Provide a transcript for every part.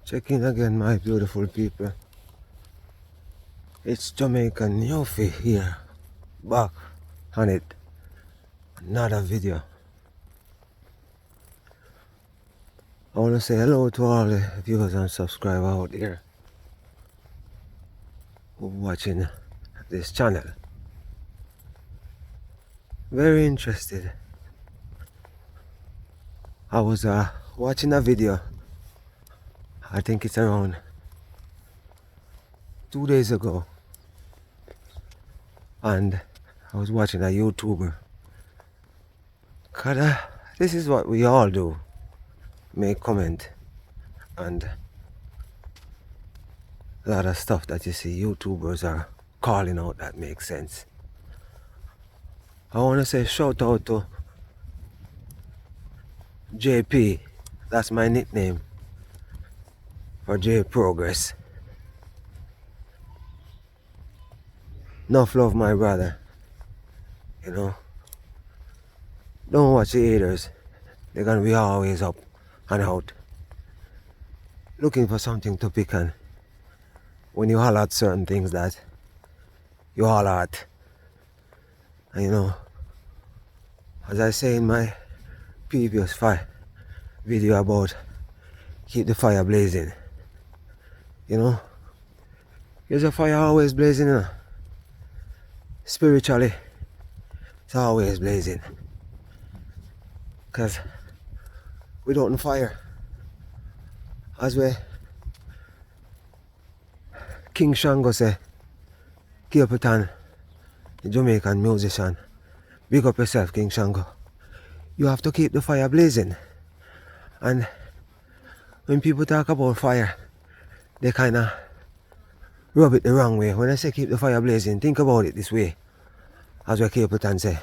Check in again, my beautiful people. It's Jamaican Yofi here, back on it. Another video. I want to say hello to all the viewers and subscribers out there who are watching this channel. Very interested. I was watching a video. I think it's around 2 days ago, and I was watching a YouTuber. Cause this is what we all do: make comment and a lot of stuff that you see YouTubers are calling out that makes sense. I want to say shout out to JP. That's my nickname for J Progress. Enough love, my brother. You know, don't watch the haters. They're gonna be always up and out, looking for something to pick on. When you holler at certain things that you holler at, and you know, as I say in my previous video about keep the fire blazing, you know, there's a fire always blazing, you know. Spiritually, it's always blazing, because without the fire, as we King Shango say, Capleton, the Jamaican musician, big up yourself, King Shango. You have to keep the fire blazing. And when people talk about fire, they kind of rub it the wrong way. When I say keep the fire blazing, think about it this way. As what Capleton say,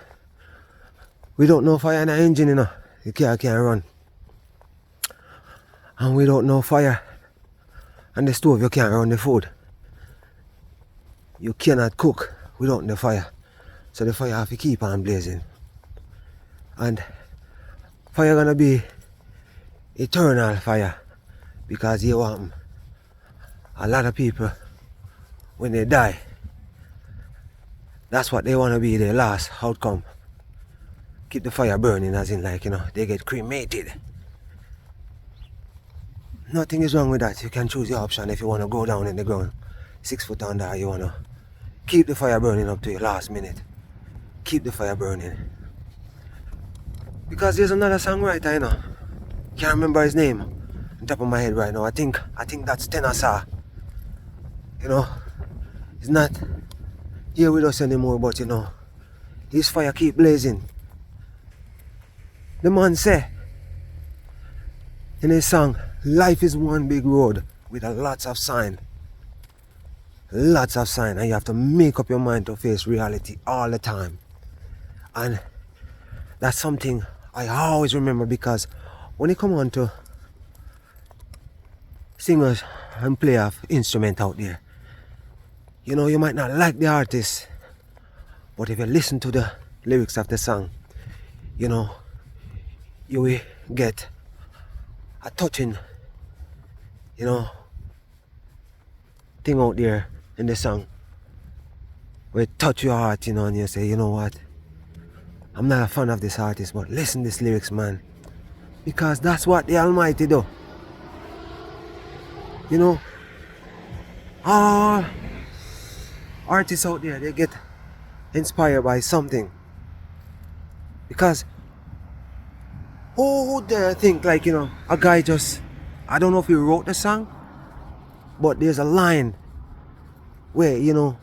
we don't know fire in an engine, you know. The car can't run. And we don't know fire and the stove, you can't run the food. You cannot cook without the fire. So the fire have to keep on blazing. And fire gonna be eternal fire, because you want a lot of people, when they die, that's what they want to be, their last outcome. Keep the fire burning, as in, like, you know, they get cremated. Nothing is wrong with that. You can choose your option. If you want to go down in the ground 6 foot under, you want to keep the fire burning up to your last minute. Keep the fire burning. Because there's another songwriter, you know, can't remember his name on top of my head right now. I think that's Tenasa. You know, he's not here with us anymore, but you know, his fire keep blazing. The man say in his song, life is one big road with lots of sign. Lots of sign, and you have to make up your mind to face reality all the time. And that's something I always remember, because when you come on to singers and play an instrument out there, you know, you might not like the artist, but if you listen to the lyrics of the song, you know, you will get a touching, you know, thing out there in the song where it touch your heart, you know, and you say, you know what, I'm not a fan of this artist, but listen to these lyrics, man, because that's what the Almighty do. You know, all artists out there, they get inspired by something, because who dare think, like, you know, a guy just, I don't know if he wrote the song, but there's a line where, you know,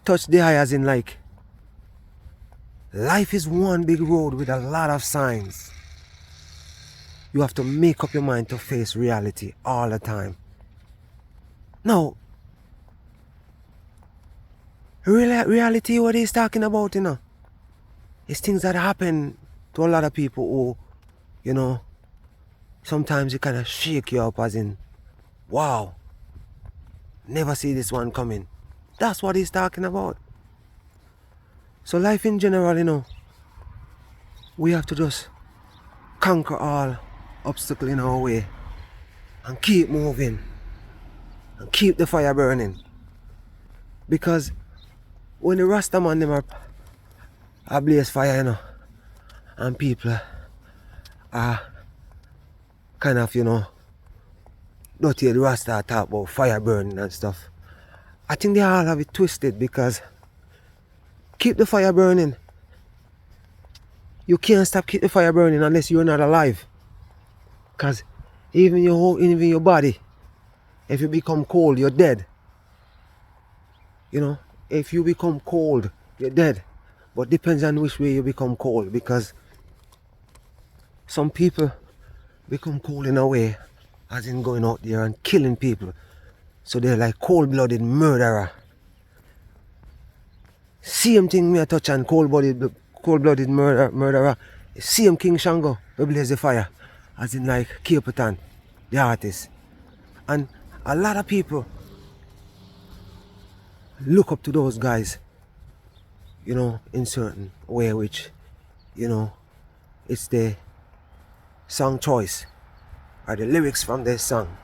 touch the eye, as in, like, life is one big road with a lot of signs. You have to make up your mind to face reality all the time. Now, reality, what he's talking about, you know, is things that happen to a lot of people who, you know, sometimes it kind of shake you up, as in, wow, never see this one coming. That's what he's talking about. So life in general, you know, we have to just conquer all obstacles in our way and keep moving and keep the fire burning. Because when the Rasta man them are blaze fire, you know, and people are kind of, you know, don't hear the Rasta talk about fire burning and stuff. I think they all have it twisted, because keep the fire burning. You can't stop keep the fire burning unless you're not alive. Because even your body, if you become cold, you're dead. You know, if you become cold, you're dead. But depends on which way you become cold, because some people become cold in a way, as in going out there and killing people. So they're like cold-blooded murderer. Same thing me a touch on cold-blooded murderer. Same King Shango, we blaze the fire. As in like Capleton, the artist. And a lot of people look up to those guys, you know, in certain way, which, you know, it's the song choice or the lyrics from their song,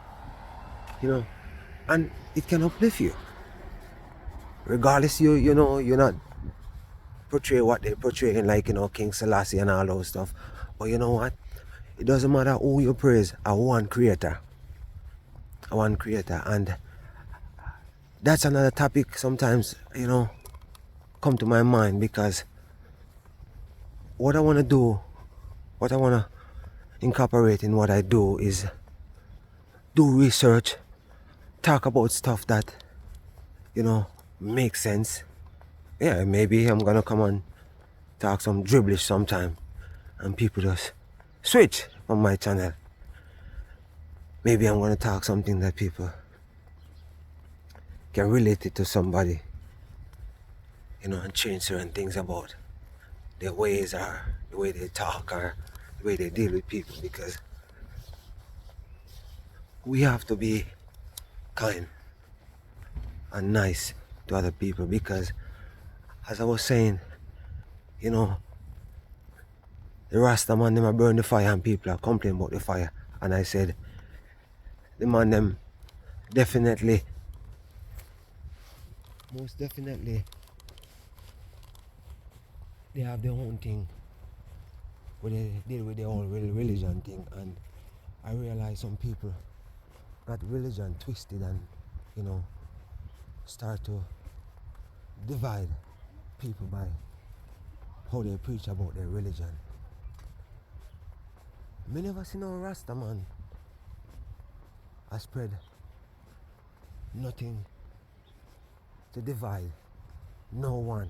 you know, and it can uplift you. Regardless, you know, you're not portray what they're portraying, like, you know, King Selassie and all those stuff. But you know what? It doesn't matter who you praise, a one creator. And that's another topic sometimes, you know, come to my mind, because what I want to do, what I want to incorporate in what I do is do research, talk about stuff that, you know, makes sense. Yeah, maybe I'm gonna come and talk some dribblish sometime and people just switch on my channel. Maybe I'm gonna talk something that people can relate it to somebody, you know, and change certain things about their ways or the way they talk or the way they deal with people, because we have to be kind and nice to other people, because as I was saying, you know, the Rasta man them a burn the fire and people are complaining about the fire, and I said the man them definitely, most definitely, they have their own thing where they deal with their own religion thing. And I realize some people got religion twisted and, you know, start to divide people by how they preach about their religion. Me never see no Rasta man I spread nothing to divide no one.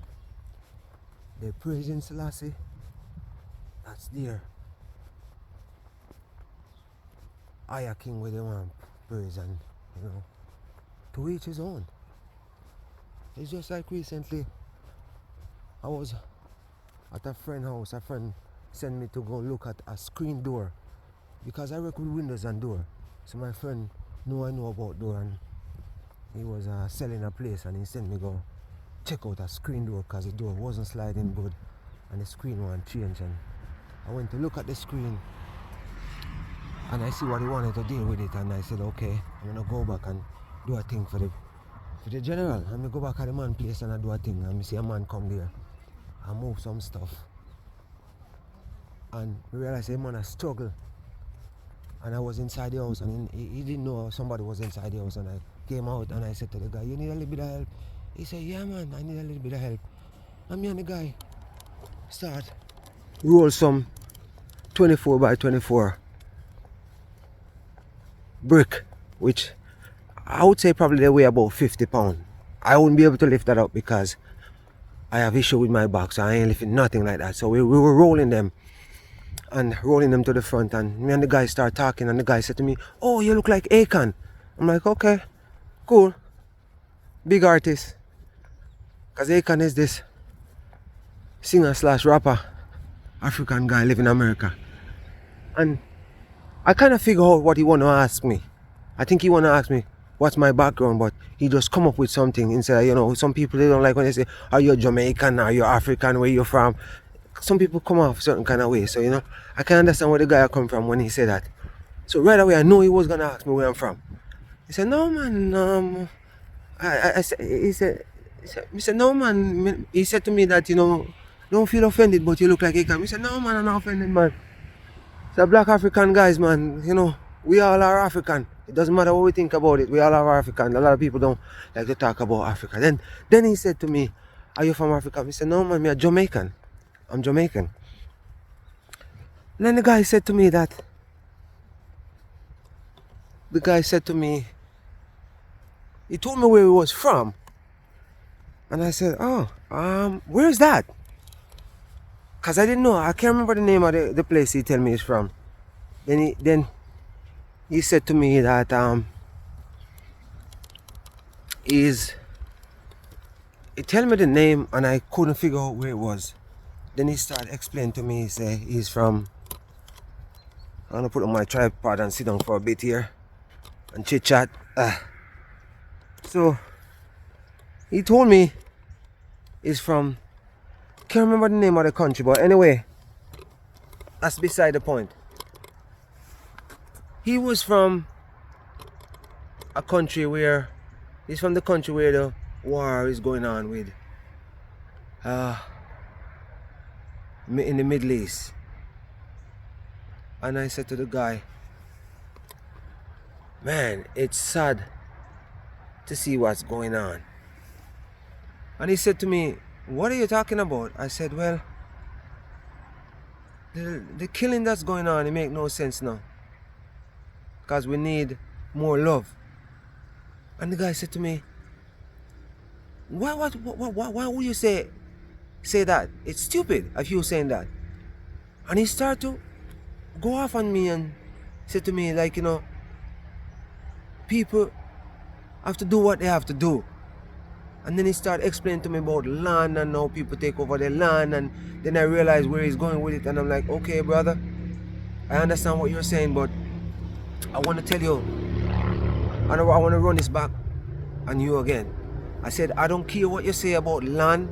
They're praising Selassie, that's there. I a king where they want praise, and, you know, to each his own. It's just like recently I was at a friend's house. A friend sent me to go look at a screen door, because I work with windows and door. So my friend knew I know about door, and he was selling a place, and he sent me go check out a screen door, because the door wasn't sliding good and the screen wasn't change. And I went to look at the screen and I see what he wanted to deal with it, and I said, okay, I'm gonna go back and do a thing for the general. And I go back at the man place and I do a thing, and I see a man come there and move some stuff, and I realized the man a struggle. And I was inside the house, and he didn't know somebody was inside the house, and I came out and I said to the guy, you need a little bit of help? He said, yeah man, I need a little bit of help. And me and the guy start roll some 24 by 24 brick, which I would say probably they weigh about 50 pounds. I wouldn't be able to lift that up because I have issue with my back, so I ain't lifting nothing like that. So we were rolling them and rolling them to the front, and me and the guy start talking, and the guy said to me, oh, you look like Akon. I'm like, okay, cool, big artist, because Akon is this singer slash rapper, African guy living in America. And I kind of figure out what he want to ask me. I think he want to ask me what's my background, but he just come up with something instead of, you know, some people, they don't like when they say, are you Jamaican, are you African, where you from? Some people come off certain kind of way, so, you know, I can understand where the guy come from when he said that. So right away I know he was gonna ask me where I'm from. He said, no man, I said, he said, no man. He said to me that, don't feel offended, but you look like a can. He said, no man, I'm not offended, man. So black African guys, man, we all are African. It doesn't matter what we think about it. We all are African. A lot of people don't like to talk about Africa. Then he said to me, are you from Africa? I said, no man, I'm Jamaican. I'm Jamaican. And then the guy said to me, he told me where he was from. And I said, where's that? Because I didn't know. I can't remember the name of the place he told me he's from. Then he said to me that he told me the name and I couldn't figure out where it was. Then he started explaining to me, he said he's from, I'm gonna put on my tripod and sit down for a bit here and chit chat. So he told me he's from, can't remember the name of the country, but anyway, that's beside the point. He was from a country where, he's from the country where the war is going on with, in the Middle East. And I said to the guy, man, it's sad to see what's going on. And he said to me, what are you talking about? I said, well, the killing that's going on, it make no sense now. Because we need more love. And the guy said to me, why would you say that? It's stupid if you saying that. And he started to go off on me and said to me, like, people have to do what they have to do. And then he started explaining to me about land and how people take over their land. And then I realized where he's going with it. And I'm like, okay, brother, I understand what you're saying, but I want to tell you, I want to run this back on you again. I said, I don't care what you say about land.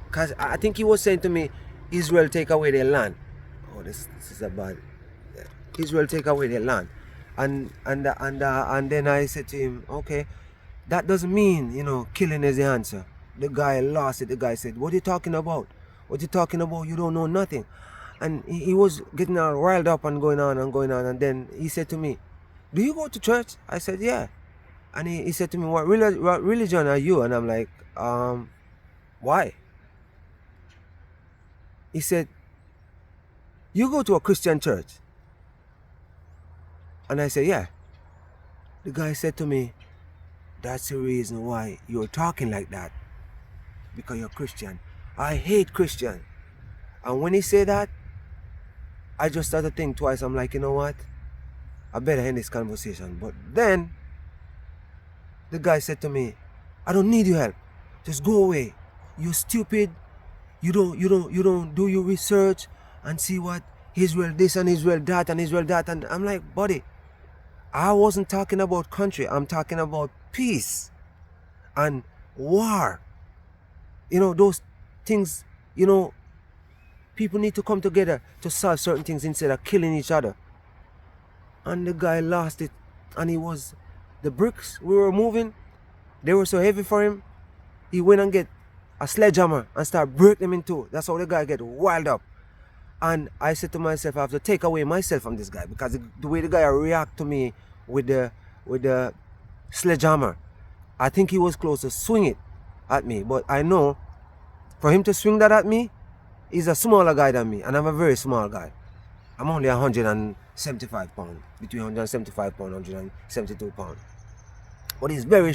Because I think he was saying to me, Israel take away their land. Oh, this is a bad. Israel take away their land. And then I said to him, okay, that doesn't mean, killing is the answer. The guy lost it. The guy said, what are you talking about? What are you talking about? You don't know nothing. And he was getting all riled up and going on. And then he said to me, do you go to church? I said, yeah. And he said to me, what religion are you? And I'm like, why? He said, you go to a Christian church? And I said, yeah. The guy said to me, that's the reason why you're talking like that. Because you're Christian. I hate Christian. And when he said that, I just started to think twice. I'm like, you know what? I better end this conversation. But then, the guy said to me, I don't need your help. Just go away. You're stupid. You don't do your research and see what Israel this and Israel that and Israel that. And I'm like, buddy, I wasn't talking about country. I'm talking about peace and war. Those things, people need to come together to solve certain things instead of killing each other. And the guy lost it. And the bricks we were moving, they were so heavy for him. He went and get a sledgehammer and start breaking them in two. That's how the guy get wild up. And I said to myself, I have to take away myself from this guy, because the way the guy react to me with the sledgehammer, I think he was close to swing it at me. But I know for him to swing that at me, he's a smaller guy than me, and I'm a very small guy. I'm only 175 pounds, between 175 pounds and 172 pounds. But he's very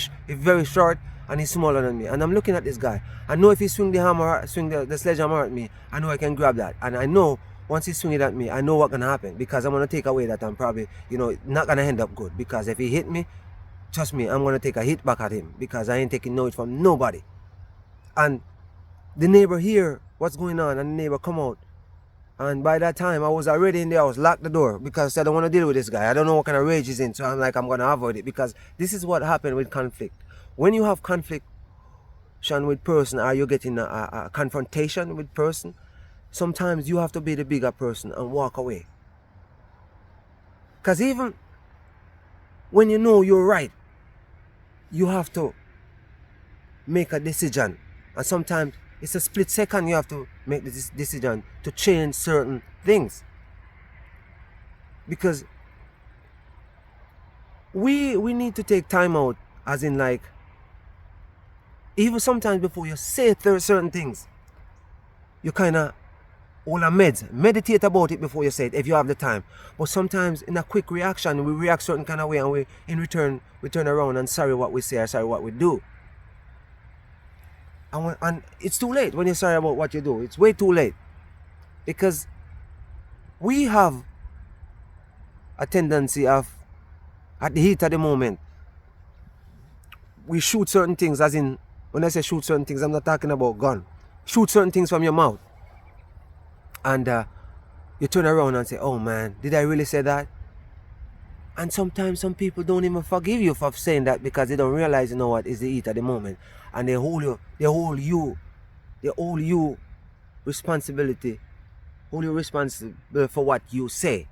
short, and he's smaller than me. And I'm looking at this guy. I know if he swing the sledgehammer at me, I know I can grab that. And I know once he swing it at me, I know what's gonna happen, because I'm gonna take away that I'm probably, not gonna end up good. Because if he hit me, trust me, I'm gonna take a hit back at him, because I ain't taking no hit from nobody. And the neighbor hear what's going on, and the neighbor come out. And by that time, I was already in there. I was locked the door, because I don't want to deal with this guy. I don't know what kind of rage he's in. So I'm like, I'm going to avoid it, because this is what happened with conflict. When you have conflict with person, or you're getting a confrontation with person, sometimes you have to be the bigger person and walk away. Because even when you know you're right, you have to make a decision. And sometimes it's a split second you have to make this decision to change certain things. Because we need to take time out, as in like, even sometimes before you say certain things, you kind of hold a meditate about it before you say it, if you have the time. But sometimes in a quick reaction, we react certain kind of way, and we, in return, we turn around and sorry what we say or sorry what we do. And it's too late when you're sorry about what you do. It's way too late. Because we have a tendency of, at the heat of the moment, we shoot certain things, as in, when I say shoot certain things, I'm not talking about gun. Shoot certain things from your mouth. And you turn around and say, oh man, did I really say that? And sometimes some people don't even forgive you for saying that, because they don't realize, you know what, is the heat at the moment. And they hold you responsible for what you say.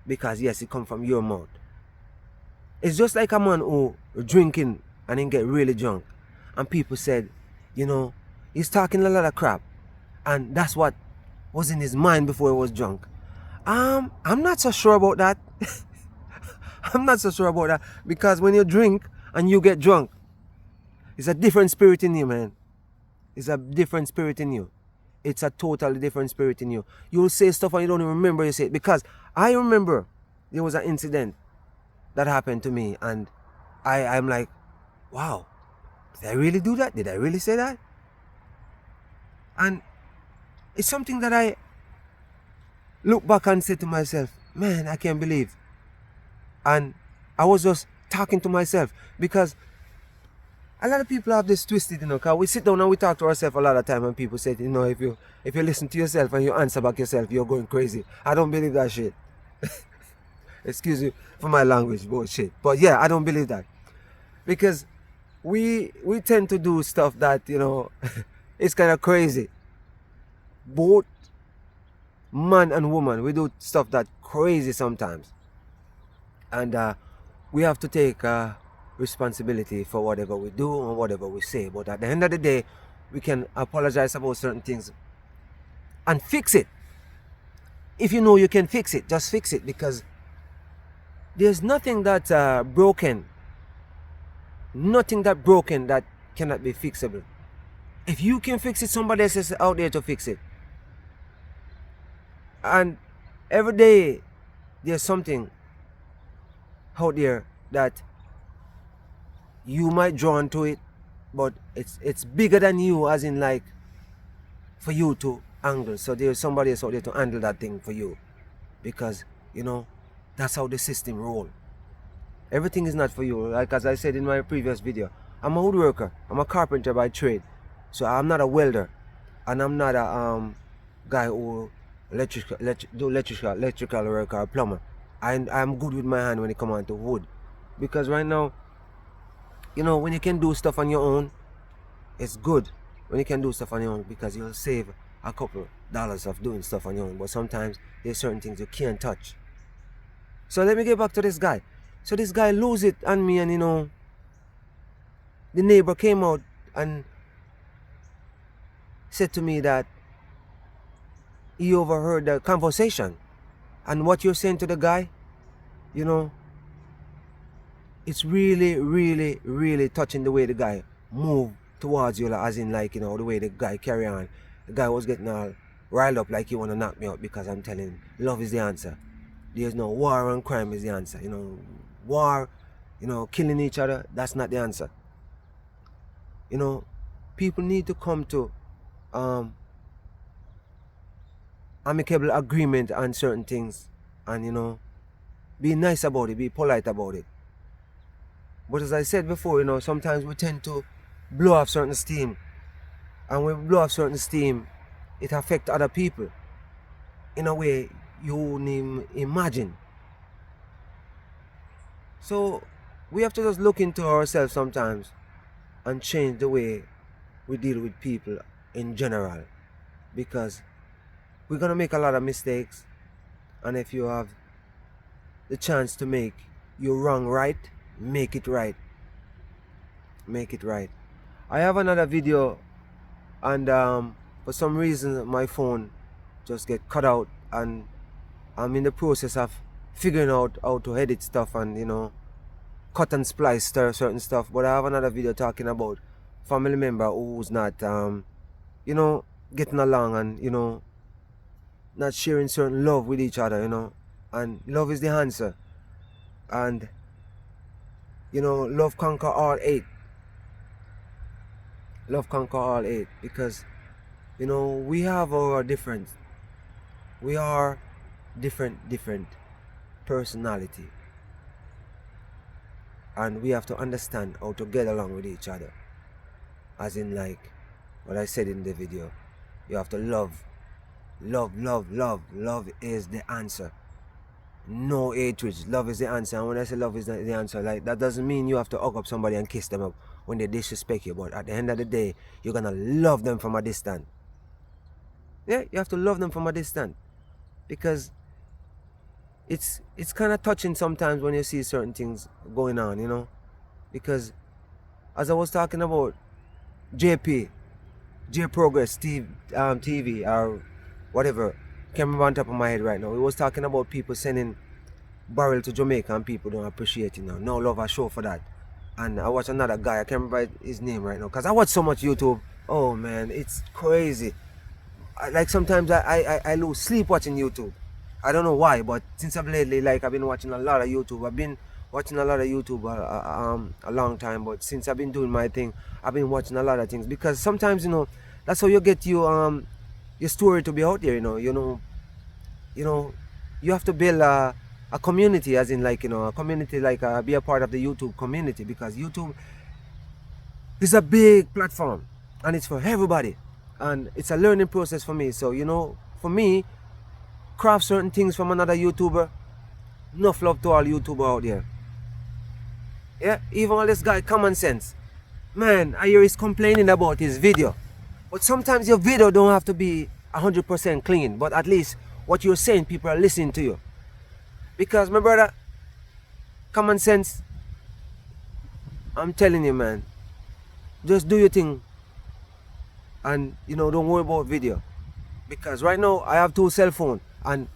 Because yes, it comes from your mouth. It's just like a man who drinking and then get really drunk. And people said, you know, he's talking a lot of crap. And that's what was in his mind before he was drunk. I'm not so sure about that. I'm not so sure about that. Because when you drink and you get drunk, it's a different spirit in you, man. It's a different spirit in you. It's a totally different spirit in you. You'll say stuff and you don't even remember you say it. Because I remember there was an incident that happened to me, and I'm like, wow, did I really do that? Did I really say that? And it's something that I look back and say to myself, man, I can't believe. And I was just talking to myself, because a lot of people have this twisted, you know, because we sit down and we talk to ourselves a lot of time, and people say, you know, if you listen to yourself and you answer back yourself, you're going crazy. I don't believe that shit. Excuse me for my language, bullshit. But yeah, I don't believe that. Because we tend to do stuff that, you know, it's kind of crazy. Both man and woman, we do stuff that crazy sometimes. And we have to take responsibility for whatever we do and whatever we say. But at the end of the day, we can apologize about certain things and fix it. If you know you can fix it, just fix it. Because there's nothing that's broken. Nothing that broken that cannot be fixable. If you can fix it, somebody else is out there to fix it. And every day there's something out there that you might draw into it, but it's bigger than you, as in like for you to handle. So there's somebody else out there to handle that thing for you. Because, you know, that's how the system rolls. Everything is not for you. Like as I said in my previous video, I'm a woodworker. I'm a carpenter by trade. So I'm not a welder. And I'm not a guy who do electrical work or a plumber. I'm good with my hand when it comes on to wood. Because right now, you know, when you can do stuff on your own, it's good. When you can do stuff on your own, because you'll save a couple dollars of doing stuff on your own. But sometimes there's certain things you can't touch. So let me get back to this guy. So this guy lose it on me, and you know, the neighbor came out and said to me that he overheard the conversation. And what you're saying to the guy, you know, it's really, really, really touching the way the guy moved towards you, as in like, you know, the way the guy carry on. The guy was getting all riled up like he want to knock me out, because I'm telling him, love is the answer. There's no war and crime is the answer. You know, war, you know, killing each other, that's not the answer. You know, people need to come to amicable agreement on certain things, and, you know, be nice about it, be polite about it. But as I said before, you know, sometimes we tend to blow off certain steam. And when we blow off certain steam, it affects other people in a way you wouldn't even imagine. So we have to just look into ourselves sometimes and change the way we deal with people in general. Because we're going to make a lot of mistakes. And if you have the chance to make your wrong right, make it right. Make it right. I have another video, and for some reason my phone just get cut out, and I'm in the process of figuring out how to edit stuff and, you know, cut and splice certain stuff. But I have another video talking about family member who's not you know, getting along, and, you know, not sharing certain love with each other, you know. And love is the answer. And, you know, love conquer all hate. Love conquer all hate, because, you know, we have our difference. We are different personality, and we have to understand how to get along with each other. As in, like what I said in the video, you have to love. Love is the answer. No hatred. Love is the answer. And when I say love is the answer, like, that doesn't mean you have to hug up somebody and kiss them up when they disrespect you. But at the end of the day, you're gonna love them from a distance. Yeah, you have to love them from a distance, because it's kind of touching sometimes when you see certain things going on, you know. Because as I was talking about J Progress TV or whatever, can't remember on top of my head right now. We was talking about people sending barrel to Jamaica and people don't appreciate it now. No love a show for that. And I watched another guy, I can't remember his name right now, because I watch so much YouTube. Oh man, it's crazy. Like sometimes I lose sleep watching YouTube. I don't know why, but since I've lately, like, I've been watching a lot of YouTube. I've been watching a lot of YouTube a long time, but since I've been doing my thing, I've been watching a lot of things, because sometimes, you know, that's how you get your story to be out there, you know. You have to build a community, as in, like, you know, a community, like, be a part of the YouTube community, because YouTube is a big platform and it's for everybody, and it's a learning process for me. So, you know, for me, craft certain things from another YouTuber. Enough love to all YouTubers out there. Yeah, even all this guy Common Sense, man, I hear he's complaining about his video. But sometimes your video don't have to be 100% clean, but at least what you're saying, people are listening to you. Because, my brother, Common Sense, I'm telling you, man, just do your thing, and, you know, don't worry about video. Because right now I have 2 cell phones, and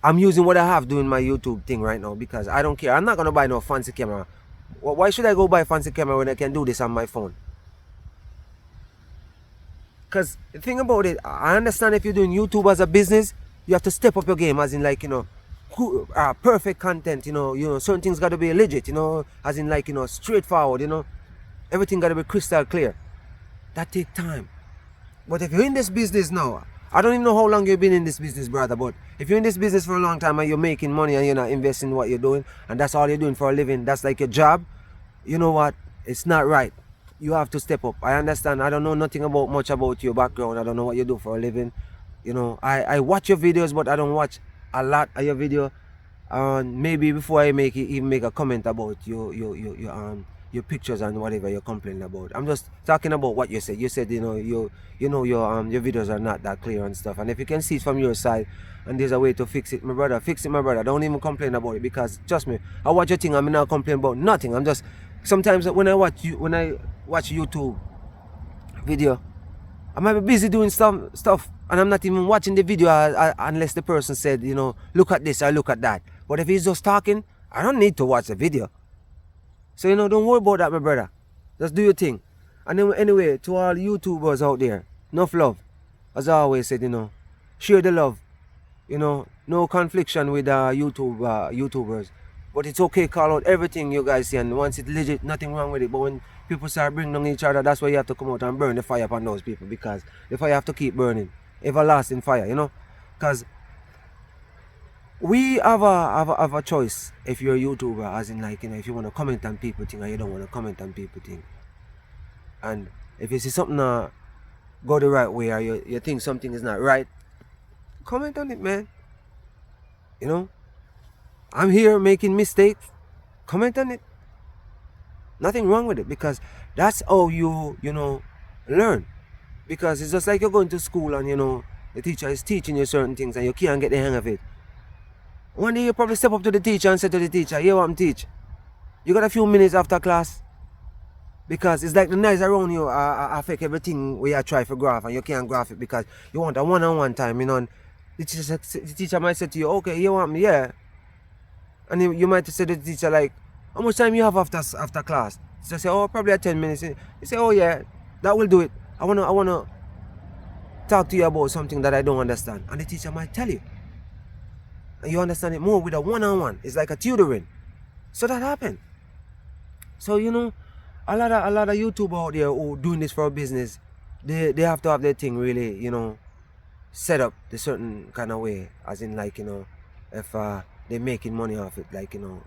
I'm using what I have doing my YouTube thing right now, because I don't care. I'm not gonna buy no fancy camera. Why should I go buy a fancy camera when I can do this on my phone? Because the thing about it, I understand if you're doing YouTube as a business, you have to step up your game, as in, like, you know, perfect content, you know, certain things got to be legit, you know, as in, like, you know, straightforward, you know, everything got to be crystal clear. That take time. But if you're in this business now, I don't even know how long you've been in this business, brother, but if you're in this business for a long time and you're making money and you're not investing in what you're doing, and that's all you're doing for a living, that's like your job, you know what? It's not right. You have to step up. I understand. I don't know nothing much about your background. I don't know what you do for a living. You know, I watch your videos, but I don't watch a lot of your video. Maybe before I even make a comment about your pictures and whatever you're complaining about. I'm just talking about what you said. You said, you know, your videos are not that clear and stuff. And if you can see it from your side and there's a way to fix it, my brother, fix it, my brother. Don't even complain about it, because trust me, I watch your thing. I'm not complaining about nothing. I'm just, sometimes when I watch YouTube video, I might be busy doing stuff and I'm not even watching the video unless the person said, you know, look at this or look at that. But if he's just talking, I don't need to watch the video. So, you know, don't worry about that, my brother. Just do your thing. And then, anyway, to all YouTubers out there, enough love. As I always said, you know, share the love. You know, no confliction with YouTubers. But it's okay, call out everything you guys see, and once it's legit, nothing wrong with it. But when people start bringing on each other, that's why you have to come out and burn the fire upon those people, because the fire have to keep burning. Everlasting fire, you know? Because we have a choice if you're a YouTuber, as in, like, you know, if you want to comment on people thing or you don't want to comment on people thing. And if you see something go the right way, or you think something is not right, comment on it, man. You know? I'm here making mistakes. Comment on it. Nothing wrong with it, because that's how you know, learn. Because it's just like you're going to school and, you know, the teacher is teaching you certain things and you can't get the hang of it. One day you probably step up to the teacher and say to the teacher, "You want to teach? You got a few minutes after class?" Because it's like the noise around you affect everything where you try for graph and you can't graph it because you want a one-on-one time, you know. And the teacher might say to you, "Okay, you want me?" Yeah. And you might say to the teacher like, "How much time you have after class?" So say, "Oh, probably 10 minutes." You say, "Oh yeah, that will do it. I wanna talk to you about something that I don't understand." And the teacher might tell you. And you understand it more with a one-on-one. It's like a tutoring. So that happened. So you know, a lot of YouTubers out there who doing this for a business, they have to have their thing really, you know, set up the certain kind of way. As in like, you know, if they're making money off it, like, you know,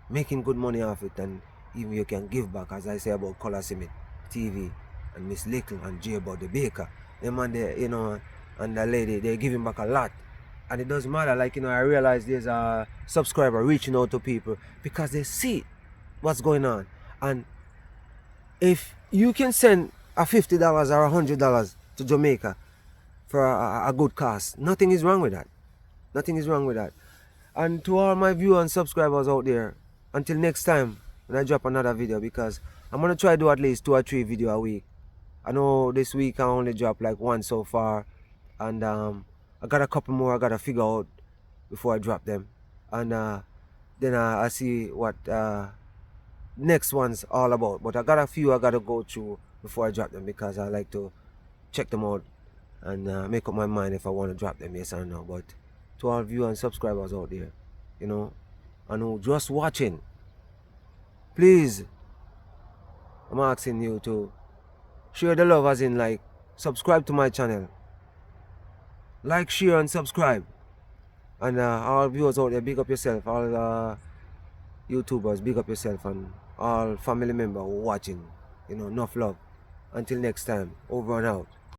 making good money off it, and even you can give back, as I say about Color Simit TV and Miss Little and J about the baker. Them and they, you know, and the lady, they're giving back a lot. And it doesn't matter, like, you know, I realize there's a subscriber reaching out to people because they see what's going on. And if you can send a $50 or $100 to Jamaica for a good cause, nothing is wrong with that. Nothing is wrong with that. And to all my viewers and subscribers out there, until next time when I drop another video, because I'm gonna try to do at least 2 or 3 videos a week. I know this week I only dropped like 1 so far, and I got a couple more I gotta figure out before I drop them. And then I see what next one's all about. But I got a few I gotta go through before I drop them, because I like to check them out and make up my mind if I want to drop them, yes or no. But to all viewers and subscribers out there, you know, and who just watching, please, I'm asking you to share the love, as in like subscribe to my channel, like, share and subscribe. And all viewers out there, big up yourself. All YouTubers, big up yourself. And all family members watching, you know, enough love. Until next time, over and out.